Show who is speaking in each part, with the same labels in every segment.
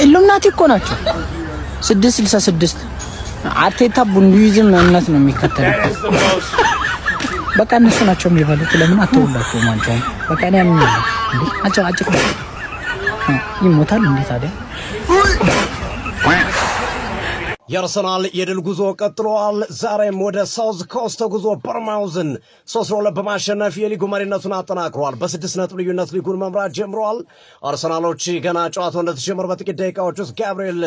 Speaker 1: ኢሉሚናቲ እኮ ናቸው 666 አርቴታ ቡንዲዝም እምነት ነው የሚከተለው በቃ እነሱ ናቸው የሚባሉት ለምን አትወላችሁ ማንቻው በቃ እኔ አምን እንዴ አጭቅ ይሞታል እንዴ ታዲያ
Speaker 2: የአርሰናል የድል ጉዞ ቀጥሏል። ዛሬም ወደ ሳውዝ ኮስት ጉዞ በርማውዝን 3-2 በማሸነፍ የሊጉ መሪነቱን አጠናክሯል። በ6 ነጥብ ልዩነት ሊጉን መምራት ጀምሯል። አርሰናሎች ገና ጨዋታው እንደተጀመረ በጥቂት ደቂቃዎች ውስጥ ጋብሪኤል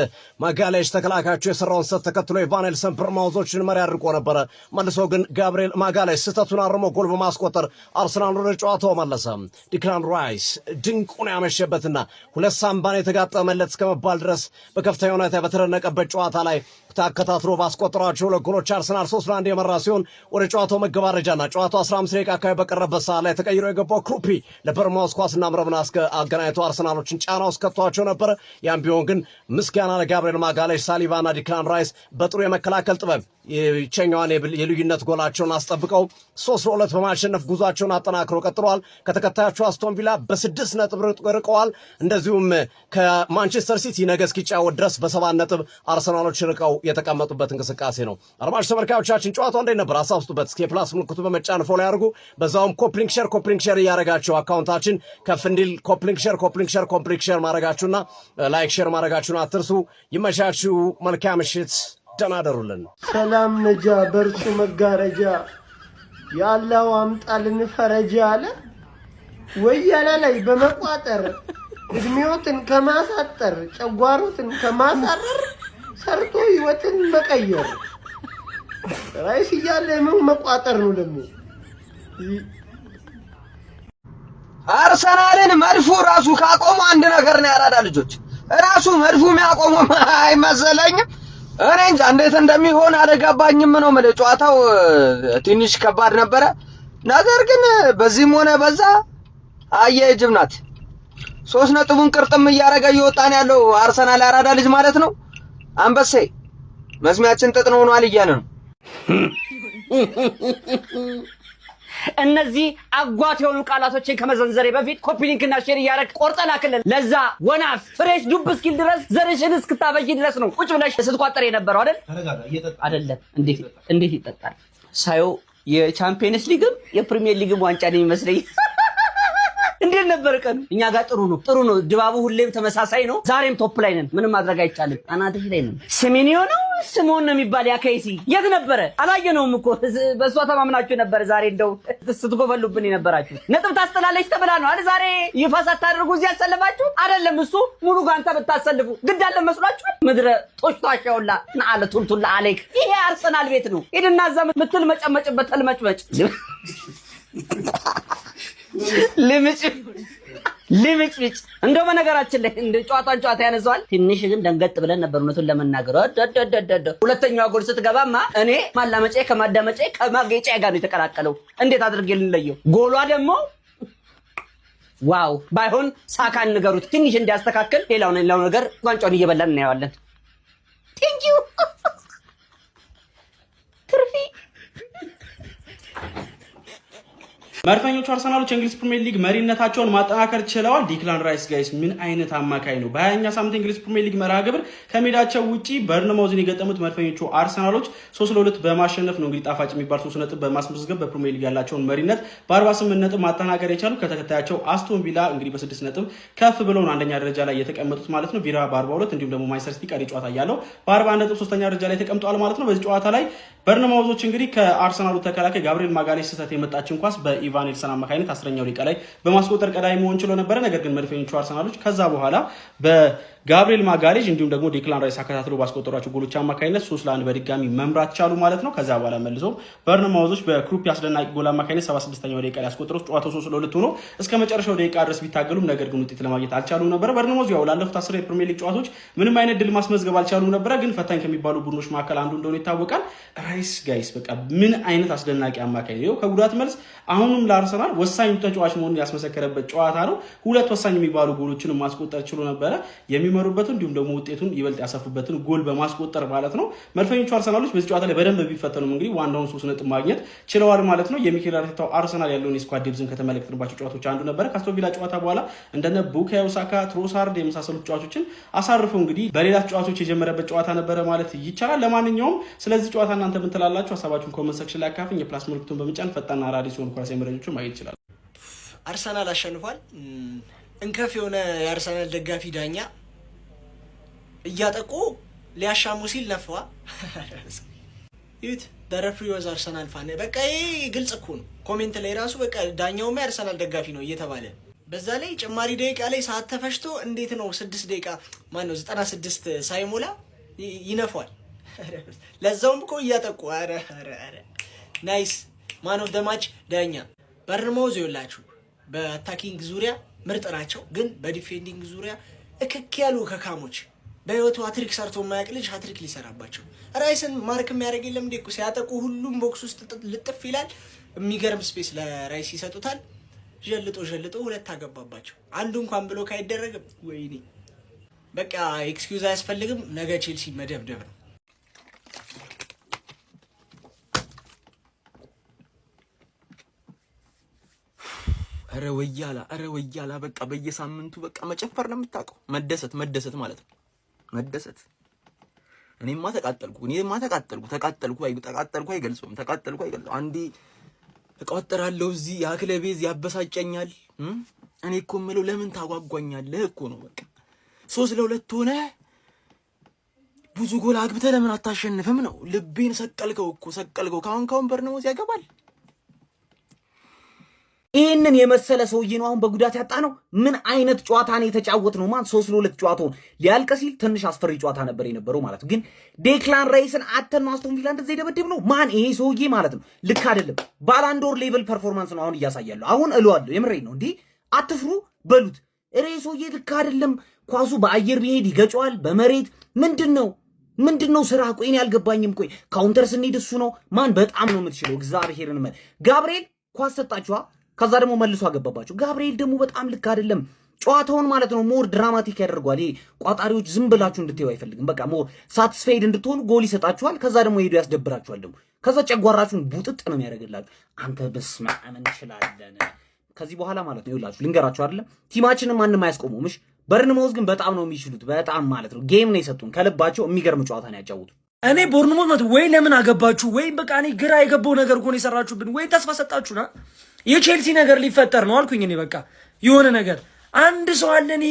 Speaker 2: ማጋሌሽ ተከላካዮቹ የሰራውን ስህተት ተከትሎ ኢቫኔልሰን በርማውዞችን መሪ አድርጎ ነበረ። መልሶ ግን ጋብሪኤል ማጋሌሽ ስህተቱን አርሞ ጎል በማስቆጠር አርሰናል ወደ ጨዋታው መለሰ። ዲክላን ራይስ ድንቁን ያመሸበትና ሁለት ሳምባን የተጋጠመለት እስከመባል ድረስ በከፍተኛ ሁኔታ በተደነቀበት ጨዋታ ላይ ተከታትሎ ባስቆጠራቸው ለጎሎች አርሰናል 3-1 የመራ ሲሆን ወደ ጨዋታው መገባደጃና ጨዋታው 15 ደቂቃ አካባቢ በቀረበበት ሰዓት ላይ ተቀይሮ የገባው ክሩፒ ለበርማውዝ ኳስና መረብን አገናኝቶ አርሰናሎችን ጫና ውስጥ ከቷቸው ነበር። ያም ቢሆን ግን ምስጋና ለጋብሪኤል ማጋሌሽ፣ ሳሊባና ዲክላን ራይስ በጥሩ የመከላከል ጥበብ የቸኛዋን የልዩነት ጎላቸውን አስጠብቀው 3-2 በማሸነፍ ጉዟቸውን አጠናክረው ቀጥለዋል። ከተከታያቸው አስቶን ቪላ በ6 ነጥብ ርቀዋል። እንደዚሁም ከማንቸስተር ሲቲ ነገ እስኪጫወት ድረስ በ7 ነጥብ አርሰናሎች ርቀው የተቀመጡበት እንቅስቃሴ ነው። አድማጭ ተመልካዮቻችን ጨዋታው እንዴት ነበር? አሳውስጡበት። እስኪ ፕላስ ምልክቱ በመጫን ፎሎ ያድርጉ። በዛውም ኮፕሊንክ ሼር እያደረጋችሁ አካውንታችን ከፍ እንዲል ኮፕሊንክ ሼር ማድረጋችሁና ላይክ ሼር ማድረጋችሁን አትርሱ። ይመቻችሁ። መልካም ምሽት። ደናደሩልን።
Speaker 3: ሰላም ነጃ በርሱ መጋረጃ ያለው አምጣልን ፈረጃ አለ ወያላ ላይ በመቋጠር እድሜዎትን ከማሳጠር ጨጓሮትን ከማሳረር ሰርቶ ህይወትን መቀየር ራይስ እያለ ምን መቋጠር ነው ደግሞ
Speaker 4: አርሰናልን መድፉ ራሱ ካቆሙ አንድ ነገር ነው ያራዳ ልጆች ራሱ መድፉ የሚያቆሙ አይመሰለኝም። እኔ እንጃ እንዴት እንደሚሆን አልገባኝም ነው ማለት ጨዋታው ትንሽ ከባድ ነበረ። ነገር ግን በዚህም ሆነ በዛ አየጅብ ናት 3 ነጥቡን ቅርጥም እያረገ እየወጣን ያለው አርሰናል አራዳ ልጅ ማለት ነው። አንበሴ መስሚያችን ጥጥ ነው ሆኗል እያለ ነው።
Speaker 5: እነዚህ አጓት የሆኑ ቃላቶችን ከመዘንዘሬ በፊት ኮፒ ሊንክና ሼር እያደረግ ቆርጠና ክልል ለዛ ወና ፍሬሽ ዱብ እስኪል ድረስ ዘርሽን እስክታበጂ ድረስ ነው ቁጭ ብለሽ ስትቋጠር የነበረው አይደል? አይደለም። እንዴት ይጠጣል? ሳየው የቻምፒየንስ ሊግም የፕሪሚየር ሊግም ዋንጫ ነው የሚመስለኝ። እንዴት ነበር ቀኑ? እኛ ጋር ጥሩ ነው። ድባቡ ሁሌም ተመሳሳይ ነው። ዛሬም ቶፕ ላይ ነን። ምንም ማድረግ አይቻልም። አናትሽ ላይ ነን። ሲሜኒዮ ነው ስሞን ነው የሚባል ያከይሲ የት ነበረ? አላየነውም እኮ በሷ ተማምናችሁ ነበር። ዛሬ እንደው ስትጎበሉብን የነበራችሁ ነጥብ ታስተላለች ተብላ ነው አይደል? ዛሬ ይፋሳት ታደርጉ እዚህ ያሰለፋችሁ አይደለም። እሱ ሙሉ ጋንታ ብታሰልፉ ግድ አለ መስሏችሁ? ምድረ ጦሽቷሻውላ ናአለ ቱልቱላ አለክ። ይሄ አርሰናል ቤት ነው። ሄድና እዛ ምትል መጨመጭበት ተልመጭመጭ ልምጭ እንደው በነገራችን ላይ እንደ ጨዋታ ያነዛዋል። ትንሽ ግን ደንገጥ ብለን ነበር እውነቱን ለመናገር። ሁለተኛው ጎል ስትገባማ እኔ ማላመጫ ከማዳመጫ ከማጌጫ ጋር ነው የተቀላቀለው። እንዴት አድርጌ ልንለየው? ጎሏ ደግሞ ዋው! ባይሆን ሳካን ንገሩት ትንሽ እንዲያስተካክል። ሌላው ነገር ዋንጫውን እየበላን እናየዋለን። ቴንኪው ትርፊ
Speaker 6: መድፈኞቹ አርሰናሎች የእንግሊዝ ፕሪሚየር ሊግ መሪነታቸውን ማጠናከር ችለዋል። ዲክላን ራይስ ጋይስ ምን አይነት አማካይ ነው! በ20ኛ ሳምንት እንግሊዝ ፕሪሚየር ሊግ መርሃ ግብር ከሜዳቸው ውጪ በርንማውዝን የገጠሙት መድፈኞቹ አርሰናሎች 3-2 በማሸነፍ ነው እንግዲህ ጣፋጭ የሚባል 3 ነጥብ በማስመዝገብ በፕሪሚየር ሊግ ያላቸውን መሪነት በ48 ነጥብ ማጠናከር የቻሉ ከተከታያቸው አስቶን ቪላ እንግዲህ በ6 ነጥብ ከፍ ብለው ነው አንደኛ ደረጃ ላይ የተቀመጡት ማለት ነው። ቪላ በ42 እንዲሁም ደግሞ ማንቸስተር ሲቲ ቀሪ ጨዋታ ያለው በ41 ነጥብ ሶስተኛ ደረጃ ላይ ተቀምጧል ማለት ነው። በዚህ ጨዋታ ላይ በርንማውዞች እንግዲህ ከአርሰናሉ ተከላካይ ጋብሪኤል ማጋሌሽ ስህተት የመጣችን ኳስ በኢቫኔልሰን አማካይነት 10ኛው ደቂቃ ላይ በማስቆጠር ቀዳሚ መሆን ችሎ ነበር። ነገር ግን መድፈኞቹ አርሰናሎች ከዛ በኋላ በጋብሪኤል ማጋሌሽ እንዲሁም ደግሞ ዲክላን ራይስ አከታትለው ባስቆጠሯቸው ጎሎች አማካይነት 3-1 በድጋሚ መምራት ቻሉ ማለት ነው። ከዛ በኋላ መልሶ በርንማውዞች በክሩፒ አስደናቂ ጎል አማካይነት 76ኛው ደቂቃ ላይ ያስቆጠሩት ጨዋታው 3-2 ሆኖ እስከ መጨረሻው ደቂቃ ድረስ ቢታገሉም ነገር ግን ውጤት ለማግኘት አልቻሉም ነበር። በርንማውዝ ያው ላለፉት 10 የፕሪሚየር ሊግ ጨዋታዎች ምንም አይነት ድል ማስመዝገብ አልቻሉም ነበር። ግን ፈታኝ ከሚባሉ ቡድኖች መካከል አንዱ እንደሆነ ይታወቃል። ራይስ ጋይስ በቃ ምን አይነት አስደናቂ አማካይ ነው! ከጉዳት መልስ አሁን አሁንም ለአርሰናል ወሳኝ ተጫዋች መሆኑን ያስመሰከረበት ጨዋታ ነው። ሁለት ወሳኝ የሚባሉ ጎሎችን ማስቆጠር ችሎ ነበረ። የሚመሩበትን እንዲሁም ደግሞ ውጤቱን ይበልጥ ያሰፉበትን ጎል በማስቆጠር ማለት ነው። መድፈኞቹ አርሰናሎች በዚህ ጨዋታ ላይ በደንብ ቢፈተኑም እንግዲህ ዋናውን 3 ነጥብ ማግኘት ችለዋል ማለት ነው። የሚኬል አርቴታው አርሰናል ያለውን የስኳድ ዴፕዝን ከተመለከትንባቸው ጨዋታዎች አንዱ ነበረ። ከአስቶን ቪላ ጨዋታ በኋላ እንደነ ቡካዮ ሳካ፣ ትሮሳርድ የመሳሰሉት ጨዋቾችን አሳርፈው እንግዲህ በሌላ ጨዋታዎች የጀመረበት ጨዋታ ነበረ ማለት ይቻላል። ለማንኛውም ስለዚህ ጨዋታ እናንተ ምን ትላላችሁ? ሀሳባችሁን ኮሜንት ሴክሽን ላይ አካፍኝ። የፕላስ ምልክቱን በመጫን ፈጣንና አዳዲስ የሆኑ ኳስ መረጃዎችን ማግኘት ይችላል።
Speaker 7: አርሰናል አሸንፏል። እንከፍ የሆነ የአርሰናል ደጋፊ ዳኛ እያጠቁ ሊያሻሙ ሲል ነፋ። ይሁት ደረፍሪ ወዝ አርሰናል ፋን በቃ ይሄ ግልጽ እኮ ነው። ኮሜንት ላይ ራሱ በቃ ዳኛውማ የአርሰናል ደጋፊ ነው እየተባለ በዛ ላይ ጭማሪ ደቂቃ ላይ ሰዓት ተፈሽቶ እንዴት ነው 6 ደቂቃ ማን ነው 96 ሳይሞላ ይነፋል። ለዛውም እኮ እያጠቁ አረ ናይስ ማን ኦፍ ዘ ማች ዳኛ። በርንማውዝ ይኸውላችሁ በአታኪንግ ዙሪያ ምርጥ ናቸው፣ ግን በዲፌንዲንግ ዙሪያ እክክ ያሉ ከካሞች በህይወቱ ሃትሪክ ሰርቶ የማያውቅ ልጅ ሃትሪክ ሊሰራባቸው። ራይስን ማርክ የሚያደርግ የለም እንዴ እኮ ሲያጠቁ ሁሉም ቦክስ ውስጥ ልጥፍ ይላል። የሚገርም ስፔስ ለራይስ ይሰጡታል። ጀልጦ ሁለት አገባባቸው። አንዱ እንኳን ብሎክ አይደረግም። ወይኔ በቃ ኤክስኪውዝ አያስፈልግም። ነገ ቼልሲ መደብደብ ነው።
Speaker 8: አረ ወያላ በቃ በየሳምንቱ በቃ መጨፈር ነው የምታውቀው። መደሰት ማለት ነው መደሰት። እኔማ ተቃጠልኩ አይገልጽም። አንዴ ተቃጠራለሁ እዚህ ያክለቤዝ ያበሳጨኛል። እኔ እኮ የምለው ለምን ታጓጓኛለህ እኮ ነው። በቃ 3-2 ሆነ ብዙ ጎል አግብተህ ለምን አታሸንፍም ነው። ልቤን ሰቀልከው። ካሁን በርነሞዝ ያገባል።
Speaker 5: ይህንን የመሰለ ሰውዬ ነው አሁን በጉዳት ያጣ ነው። ምን አይነት ጨዋታ ነው የተጫወት ነው? ማን 3-2 ጨዋታውን ሊያልቅ ሲል ትንሽ አስፈሪ ጨዋታ ነበር የነበረው ማለት ግን ዴክላን ራይስን አተን ነው አስቶን ቪላ እንደዚህ ደበደብ ነው ማን ይሄ ሰውዬ ማለት ነው። ልክ አይደለም። ባላንዶር ሌቭል ፐርፎርማንስ ነው አሁን እያሳያለሁ። አሁን እለዋለሁ የምሬን ነው። እንዴ አትፍሩ በሉት። እሬ ሰውዬ ልክ አይደለም። ኳሱ በአየር ቢሄድ ይገጫዋል በመሬት ምንድነው ስራ? ቆይ እኔ አልገባኝም። ቆይ ካውንተር ስንሄድ እሱ ነው ማን በጣም ነው የምትችለው። እግዚአብሔርን ጋብርኤል ኳስ ሰጣችኋ ከዛ ደግሞ መልሶ አገባባቸው። ጋብርኤል ደግሞ በጣም ልክ አይደለም። ጨዋታውን ማለት ነው ሞር ድራማቲክ ያደርጓል። ይሄ ቋጣሪዎች ዝም ብላችሁ እንድትዩ አይፈልግም። በቃ ሞር ሳቲስፋይድ እንድትሆኑ ጎል ይሰጣችኋል። ከዛ ደግሞ ሄዶ ያስደብራችኋል። ደግሞ ከዛ ጨጓራችሁን ቡጥጥ ነው የሚያደርግላችሁ። አንተ በስመ አብ እንችላለን። ከዚህ በኋላ ማለት ነው ይኸውላችሁ ልንገራችሁ አይደለም ቲማችንን ማንም አያስቆመውምሽ። በርንማውዝ ግን በጣም ነው የሚችሉት። በጣም ማለት ነው ጌም ነው የሰጡን ከልባቸው። የሚገርም ጨዋታ ነው ያጫወቱ።
Speaker 9: እኔ ቦርንሞዝ ወይ ለምን አገባችሁ ወይ በቃ እኔ ግራ የገባው ነገር እኮ ነው የሰራችሁብን። ወይ ተስፋ ሰጣችሁና የቼልሲ ነገር ሊፈጠር ነው አልኩኝ። እኔ በቃ የሆነ ነገር አንድ ሰው አለ። እኔ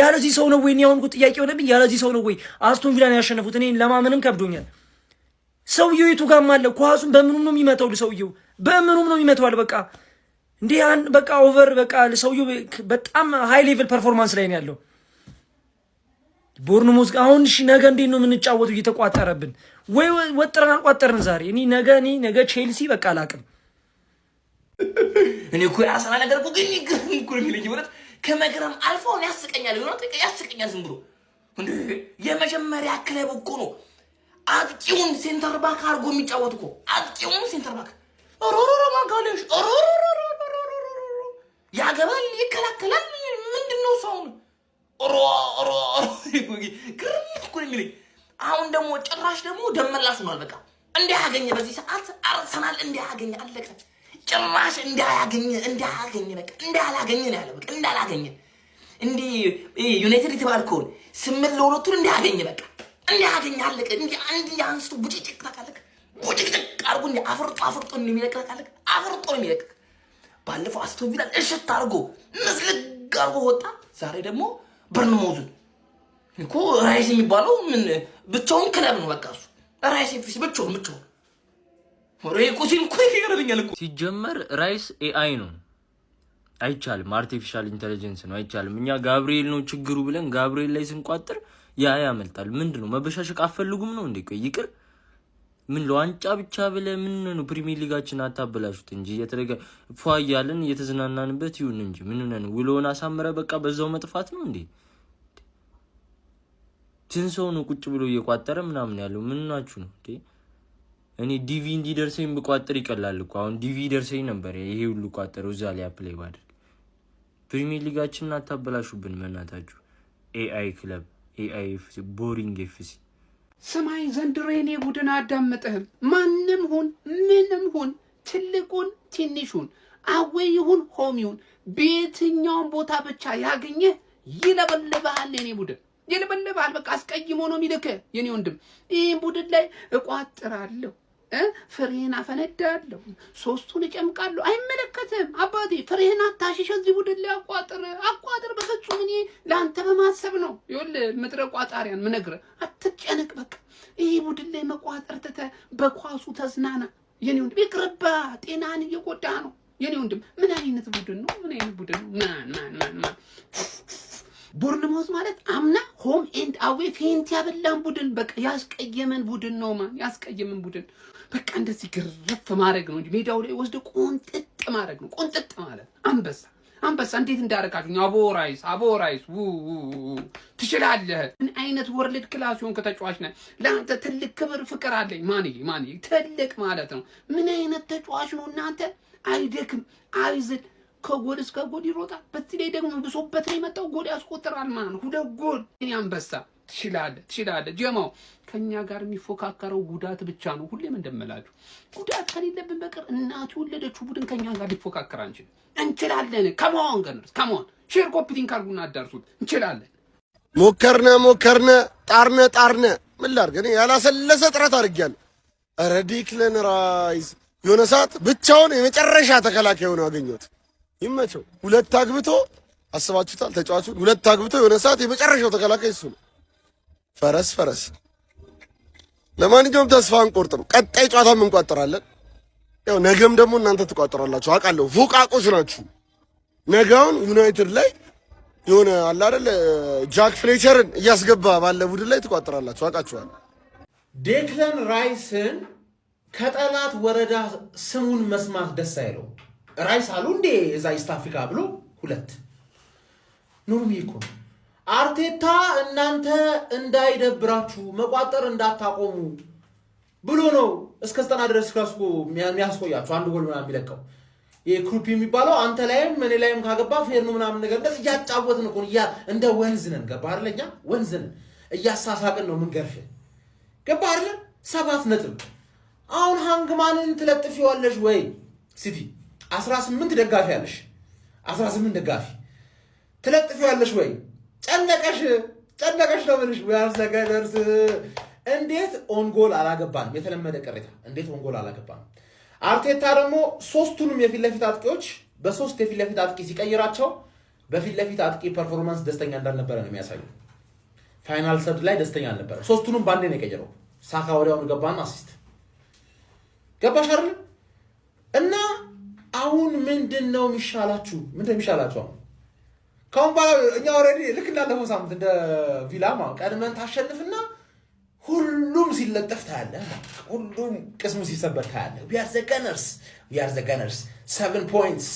Speaker 9: ያለዚህ ሰው ነው ወይ ነው ያሁን ጥያቄ ሆነብኝ። ያለዚህ ሰው ነው ወይ አስቶን ቪላን ያሸነፉት? እኔ ለማመንም ከብዶኛል። ሰውየው የቱ ጋር አለ? ኳሱን በምኑም ነው የሚመታው። ሰውየው በምኑም ነው የሚመታው። በቃ እንዴ በቃ ኦቨር በቃ ሰውየው በጣም ሃይ ሌቭል ፐርፎርማንስ ላይ ነው ያለው። ቦርንሞዝ አሁን እሺ ነገ እንዴት ነው የምንጫወተው? እየተቋጠረብን ወይ ወጥረን አልቋጠርን ዛሬ። እኔ ነገ ቼልሲ በቃ አላቅም።
Speaker 10: እኔ እኮ ያሰና ነገር እኮ ግን ይግርም እኮ የሚለኝ ማለት ከመግረም አልፎ ያስቀኛል። ይሆናል ያስቀኛል ዝም ብሎ እንዴ የመጀመሪያ ክለብ እኮ ነው አጥቂውን ሴንተር ባክ አድርጎ የሚጫወት እኮ አጥቂውን ሴንተር ባክ ኦሮሮሮ ማጋለሽ ኦሮሮሮ ያገባል ይከላከላል። ምንድነው ሰው ኦሮሮሮ ግርም እኮ የሚለኝ አሁን ደግሞ ጭራሽ ደግሞ ደመላሽ ሆኗል። በቃ እንዲያገኘ በዚህ ሰዓት አርሰናል እንዲያገኘ አለቀ። ጭራሽ እንዲያገኘ በቃ እንዳላገኘ ነው ያለው። በቃ እንዳላገኘ እንዲ ዩናይትድ የተባልከው 8-2 እንዲያገኘ በቃ እንዲያገኘ አለቀ። እንዲ አንድ ያንስቱ ቡጭጭቅ ታካለክ ቡጭጭቅ አርጎ እንዲ አፍርጦ እንደሚለቀቃለክ አፍርጦ ነው የሚለቀቅ። ባለፈው አስቶን ቪላ እሽት አርጎ መስለግ አርጎ ወጣ። ዛሬ ደግሞ በርንማውዝን እኮ ራይስ የሚባለው ምን ብቻውን ክለብ ነው። በቃ እሱ ራይስ ኤፍሲ ብቻውን
Speaker 8: ሲጀመር ራይስ ኤአይ ነው አይቻልም። አርቲፊሻል ኢንተለጀንስ ነው አይቻልም። እኛ ጋብርኤል ነው ችግሩ ብለን ጋብርኤል ላይ ስንቋጥር ያ ያመልጣል። ምንድነው መበሻሸቅ አፈልጉም ነው እንዴ? ቆይ ይቅር ምን ለዋንጫ ብቻ ብለ ምን ነው ፕሪሚየር ሊጋችን አታበላሹት እንጂ ፏ እያልን እየተዝናናንበት ይሁን እንጂ ምን ነው ውሎን አሳምረ በቃ በዛው መጥፋት ነው እንዴ? ትንሰው ነው ቁጭ ብሎ እየቋጠረ ምናምን ያለው ምን ናችሁ ነው እንዴ? እኔ ዲቪ እንዲደርሰኝ ብቋጥር ይቀላል እኮ አሁን ዲቪ ደርሰኝ ነበር ይሄ ሁሉ ቋጥረው እዛ ላይ አፕላይ ባደርግ ፕሪሚየር ሊጋችንን አታበላሹብን መናታችሁ ኤአይ ክለብ ኤአይ ኤፍሲ ቦሪንግ ኤፍሲ
Speaker 11: ሰማይ ዘንድሮ የኔ ቡድን አዳምጠህም ማንም ሁን ምንም ሁን ትልቁን ትንሹን አዌይ ይሁን ሆም ይሁን በየትኛውም ቦታ ብቻ ያገኘ ይለበልባል የኔ ቡድን ይለበልባል በቃ አስቀይሞ ነው የሚልከ የኔ ወንድም ይሄን ቡድን ላይ እቋጥራለሁ ፍሬን አፈነዳለሁ ሶስቱን እጨምቃለሁ አይመለከትም አባቴ ፍሬን አታሽሽ እዚህ ቡድን ላይ አቋጥር በፍጹም እኔ ለአንተ በማሰብ ነው ይኸውልህ ምድረ ቋጣሪያን ምነግርህ አትጨነቅ በቃ ይሄ ቡድን ላይ መቋጠር ተተ በኳሱ ተዝናና የኔ ወንድም ይቅርባ ጤናን እየጎዳ ነው የኔ ወንድም ምን አይነት ቡድን ነው ማን ቦርንማውዝ ማለት አምና ሆም ኤንድ አዌ ፌንት ያበላን ቡድን በቃ ያስቀየመን ቡድን ነው ማን ያስቀየመን ቡድን በቃ እንደዚህ ግርፍ ማድረግ ነው እንጂ ሜዳው ላይ ወስደ ቆንጥጥ ማድረግ ነው ቆንጥጥ ማለት አንበሳ እንዴት እንዳረጋችሁኝ አቦራይስ ትችላለህ ምን አይነት ወርልድ ክላስ ሆን ከተጫዋች ነህ ለአንተ ትልቅ ክብር ፍቅር አለኝ ማን ትልቅ ማለት ነው ምን አይነት ተጫዋች ነው እናንተ አይደክም አይዝል ከጎል እስከ ጎል ይሮጣል በዚህ ላይ ደግሞ ብሶበት ላይ መጣው ጎል ያስቆጥራል ማን ሁለት ጎል እኔ አንበሳ ትችላለህ ጀማው ከኛ ጋር የሚፎካከረው ጉዳት ብቻ ነው ሁሌም እንደምላችሁ ጉዳት ከሌለብን በቀር እናቱ ወለደችው ቡድን ከኛ ጋር ሊፎካከር አንችል እንችላለን ከመሆን ገንርስ ከመሆን ሼር ኮፒቲንግ አርጉና አዳርሱት እንችላለን
Speaker 12: ሞከርነ ጣርነ ምን ላድርግ እኔ ያላሰለሰ ጥረት አድርጌያለሁ ኧረ ዲክለን ራይስ የሆነ ሰዓት ብቻውን የመጨረሻ ተከላካይ ሆኖ አገኘሁት ይመቸው ሁለት አግብቶ አስባችሁታል ተጫዋቹ ሁለት አግብቶ የሆነ ሰዓት የመጨረሻው ተከላካይ እሱ ነው ፈረስ ለማንኛውም ተስፋ አንቆርጥም ቀጣይ ጨዋታም እንቋጥራለን ያው ነገም ደግሞ እናንተ ትቋጥራላችሁ አውቃለሁ ፎቃቆች ናችሁ ነገውን ዩናይትድ ላይ የሆነ አለ አይደል ጃክ ፍሌቸርን እያስገባ ባለ ቡድን ላይ ትቋጥራላችሁ አውቃችኋለሁ
Speaker 10: ዴክለን ራይስን ከጠላት ወረዳ ስሙን መስማት ደስ አይለው ራይስ አሉ እንዴ እዛ ኢስት አፍሪካ ብሎ ሁለት ኖርሚ እኮ አርቴታ እናንተ እንዳይደብራችሁ መቋጠር እንዳታቆሙ ብሎ ነው እስከ 90 ድረስ ክላስኮ የሚያስቆያችሁ አንድ ጎል ምናምን የሚለቀው ይሄ ክሩፕ የሚባለው አንተ ላይም እኔ ላይም ካገባ ፌር ነው ምናምን ነገር እንደዚህ እያጫወትን እኮ እንደ ወንዝ ነን ገባ አይደለኛ ወንዝ ነን እያሳሳቅን ነው ምን ገርፍ ገባ አይደል 7 ነጥብ አሁን ሃንግማንን ትለጥፊዋለሽ ወይ ሲቲ 18 ደጋፊ ያለሽ 18 ደጋፊ ትለጥፊዋለሽ ወይ ጨነቀሽ ነው ምንሽ ያስነገርስ እንዴት ኦን ጎል አላገባን የተለመደ ቅሬታ እንዴት ኦን ጎል አላገባን አርቴታ ደግሞ ሶስቱንም የፊት ለፊት አጥቂዎች በሶስት የፊት ለፊት አጥቂ ሲቀይራቸው በፊት ለፊት አጥቂ ፐርፎርማንስ ደስተኛ እንዳልነበረ ነው የሚያሳየው ፋይናል ሰርድ ላይ ደስተኛ አልነበረ ሶስቱንም ባንዴ ነው የቀየረው ሳካ ወዲያውኑ ገባና አሲስት ገባሽ አይደል እና አሁን ምንድነው የሚሻላችሁ ካሁን በኋላ እኛ ኦሬዲ ልክ እንዳለፈው ሳምንት እንደ ቪላማ ቀድመን ታሸንፍና ሁሉም ሲለጠፍ ታያለህ ሁሉም ቅስሙ ሲሰበር ታያለህ we are the gunners 7 points